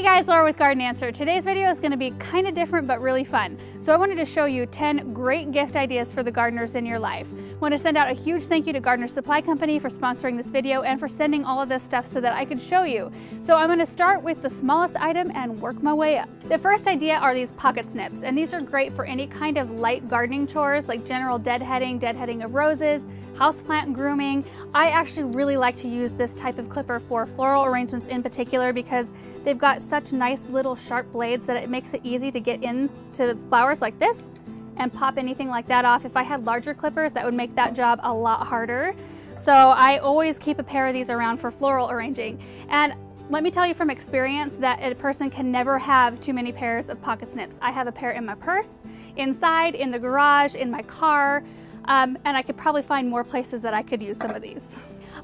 guys, Laura with Garden Answer. Today's video is going to be kind of different but really fun. So I wanted to show you 10 great gift ideas for the gardeners in your life. I want to send out a huge thank you to Gardener Supply Company for sponsoring this video and for sending all of this stuff so that I could show you. So I'm going to start with the smallest item and work my way up. The first idea are these pocket snips, and these are great for any kind of light gardening chores like general deadheading of roses, houseplant grooming. I actually really like to use this type of clipper for floral arrangements in particular because they've got such nice little sharp blades that it makes it easy to get into flowers like this and pop anything like that off. If I had larger clippers, that would make that job a lot harder. So I always keep a pair of these around for floral arranging. And let me tell you from experience that a person can never have too many pairs of pocket snips. I have a pair in my purse, inside, in the garage, in my car, and I could probably find more places that I could use some of these.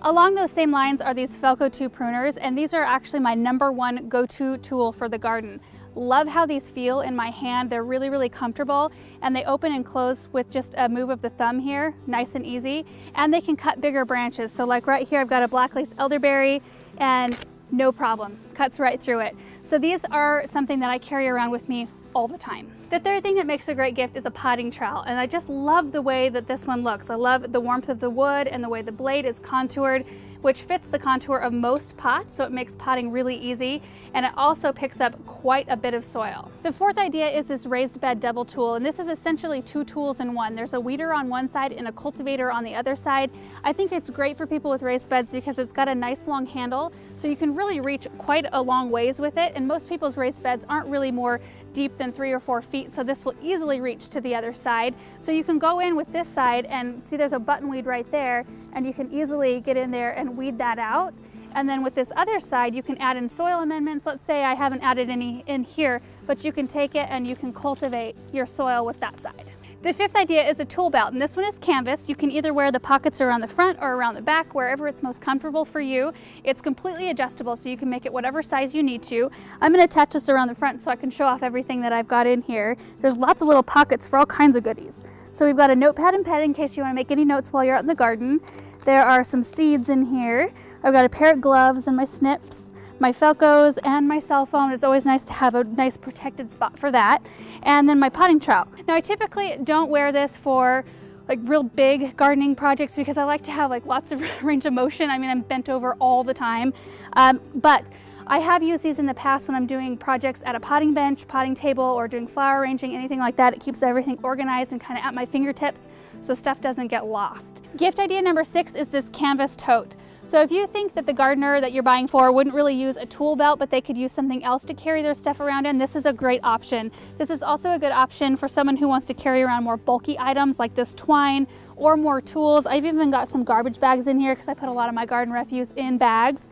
Along those same lines are these Felco 2 pruners, and these are actually my #1 go-to tool for the garden. Love how these feel in my hand. They're really, really comfortable, and they open and close with just a move of the thumb here, nice and easy, and they can cut bigger branches. So like right here, I've got a black lace elderberry, and no problem, cuts right through it. So these are something that I carry around with me all the time. The third thing that makes a great gift is a potting trowel, and I just love the way that this one looks. I love the warmth of the wood and the way the blade is contoured, which fits the contour of most pots, so it makes potting really easy, and it also picks up quite a bit of soil. The fourth idea is this raised bed double tool, and this is essentially 2 tools in one. There's a weeder on one side and a cultivator on the other side. I think it's great for people with raised beds because it's got a nice long handle, so you can really reach quite a long ways with it, and most people's raised beds aren't really more deep than 3 or 4 feet, so this will easily reach to the other side. So you can go in with this side and see there's a buttonweed right there, and you can easily get in there and weed that out. And then with this other side, you can add in soil amendments. Let's say I haven't added any in here, but you can take it and you can cultivate your soil with that side. The fifth idea is a tool belt, and this one is canvas. You can either wear the pockets around the front or around the back, wherever it's most comfortable for you. It's completely adjustable, so you can make it whatever size you need to. I'm gonna attach this around the front so I can show off everything that I've got in here. There's lots of little pockets for all kinds of goodies. So we've got a notepad and pen in case you wanna make any notes while you're out in the garden. There are some seeds in here. I've got a pair of gloves and my snips, my Felcos, and my cell phone. It's always nice to have a nice protected spot for that. And then my potting trowel. Now I typically don't wear this for like real big gardening projects because I like to have like lots of range of motion. I mean, I'm bent over all the time. But I have used these in the past when I'm doing projects at a potting bench, potting table, or doing flower arranging, anything like that. It keeps everything organized and kind of at my fingertips so stuff doesn't get lost. Gift idea number 6 is this canvas tote. So if you think that the gardener that you're buying for wouldn't really use a tool belt, but they could use something else to carry their stuff around in, this is a great option. This is also a good option for someone who wants to carry around more bulky items like this twine or more tools. I've even got some garbage bags in here because I put a lot of my garden refuse in bags.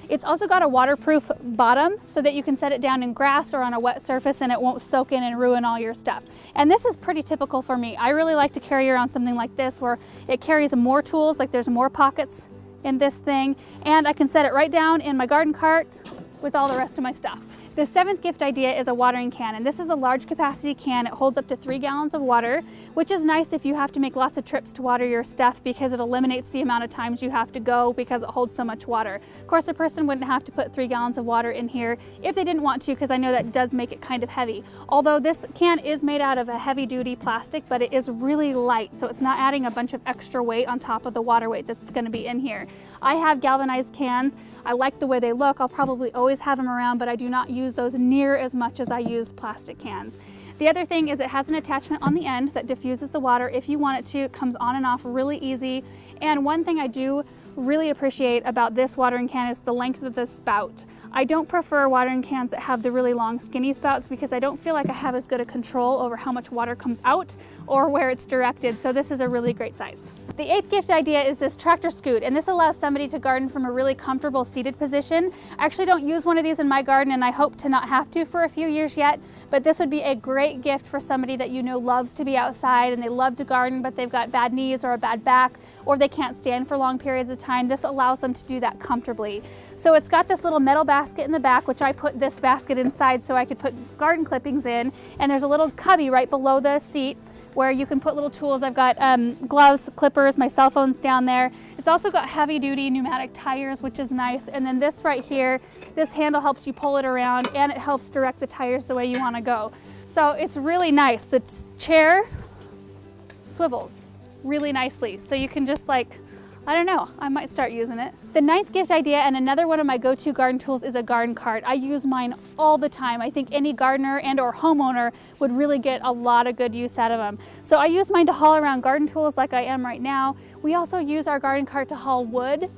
It's also got a waterproof bottom so that you can set it down in grass or on a wet surface and it won't soak in and ruin all your stuff. And this is pretty typical for me. I really like to carry around something like this where it carries more tools, like there's more pockets in this thing, and I can set it right down in my garden cart with all the rest of my stuff. The 7th gift idea is a watering can, and this is a large capacity can. It holds up to 3 gallons of water, which is nice if you have to make lots of trips to water your stuff because it eliminates the amount of times you have to go because it holds so much water. Of course, a person wouldn't have to put 3 gallons of water in here if they didn't want to, because I know that does make it kind of heavy. Although this can is made out of a heavy-duty plastic, but it is really light, so it's not adding a bunch of extra weight on top of the water weight that's going to be in here. I have galvanized cans. I like the way they look. I'll probably always have them around, but I do not use those near as much as I use plastic cans. The other thing is it has an attachment on the end that diffuses the water if you want it to. It comes on and off really easy. And one thing I do really appreciate about this watering can is the length of the spout. I don't prefer watering cans that have the really long skinny spouts because I don't feel like I have as good a control over how much water comes out or where it's directed, so this is a really great size. The 8th gift idea is this tractor scoot, and this allows somebody to garden from a really comfortable seated position. I actually don't use one of these in my garden, and I hope to not have to for a few years yet, but this would be a great gift for somebody that you know loves to be outside and they love to garden, but they've got bad knees or a bad back, or they can't stand for long periods of time. This allows them to do that comfortably. So it's got this little metal basket in the back, which I put this basket inside so I could put garden clippings in, and there's a little cubby right below the seat where you can put little tools. I've got gloves, clippers, my cell phone's down there. It's It's also got heavy duty pneumatic tires, which is nice. And then this right here, this handle helps you pull it around and it helps direct the tires the way you want to go. So it's really nice. The chair swivels really nicely. So you can just like, I don't know, I might start using it. The 9th gift idea, and another one of my go-to garden tools, is a garden cart. I use mine all the time. I think any gardener and or homeowner would really get a lot of good use out of them. So I use mine to haul around garden tools like I am right now. We also use our garden cart to haul wood,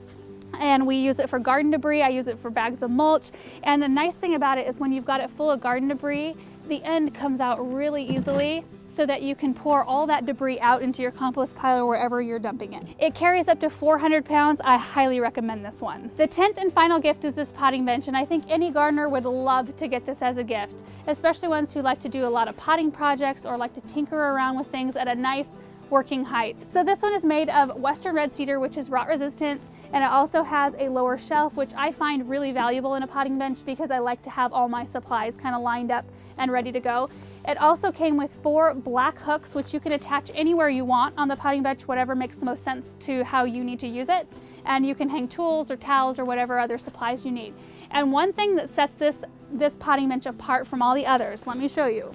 and we use it for garden debris. I use it for bags of mulch. And the nice thing about it is when you've got it full of garden debris, the end comes out really easily, so that you can pour all that debris out into your compost pile or wherever you're dumping it. It carries up to 400 pounds. I highly recommend this one. The 10th and final gift is this potting bench, and I think any gardener would love to get this as a gift, especially ones who like to do a lot of potting projects or like to tinker around with things at a nice working height. So this one is made of Western red cedar, which is rot resistant, and it also has a lower shelf, which I find really valuable in a potting bench because I like to have all my supplies kind of lined up and ready to go. It also came with 4 black hooks, which you can attach anywhere you want on the potting bench, whatever makes the most sense to how you need to use it. And you can hang tools or towels or whatever other supplies you need. And one thing that sets this potting bench apart from all the others, let me show you.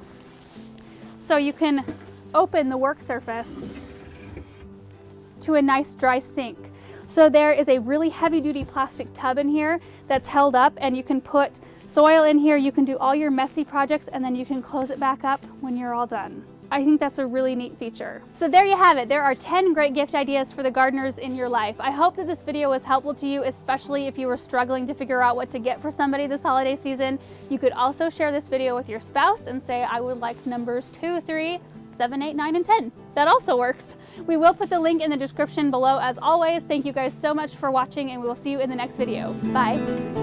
So you can open the work surface to a nice dry sink. So there is a really heavy duty plastic tub in here that's held up, and you can put soil in here. You can do all your messy projects, and then you can close it back up when you're all done. I think that's a really neat feature. So there you have it. There are 10 great gift ideas for the gardeners in your life. I hope that this video was helpful to you, especially if you were struggling to figure out what to get for somebody this holiday season. You could also share this video with your spouse and say, I would like numbers 2, 3, 7, 8, 9, and 10. That also works. We will put the link in the description below as always. Thank you guys so much for watching, and we will see you in the next video. Bye.